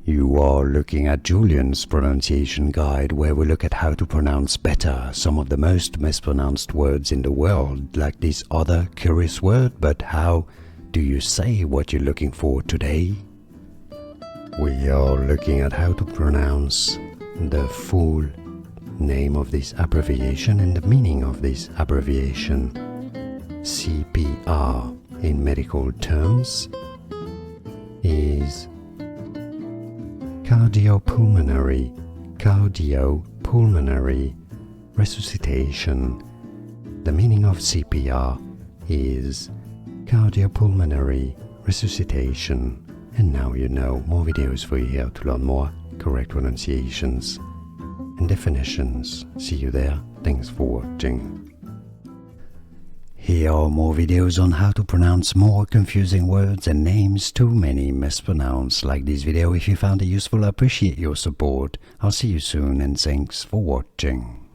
You are looking at Julian's pronunciation guide, where we look at how to pronounce better some of the most mispronounced words in the world, like this other curious word. But how do you say what you're looking for today? We are looking at how to pronounce the full name of this abbreviation and the meaning of this abbreviation. CPR in medical terms is cardiopulmonary resuscitation. The meaning of CPR is cardiopulmonary resuscitation. And now you know. More videos for you here to learn more correct pronunciations and definitions. See you there. Thanks for watching. Here are more videos on how to pronounce more confusing words and names too many mispronounced. Like this video if you found it useful. I appreciate your support. I'll see you soon and thanks for watching.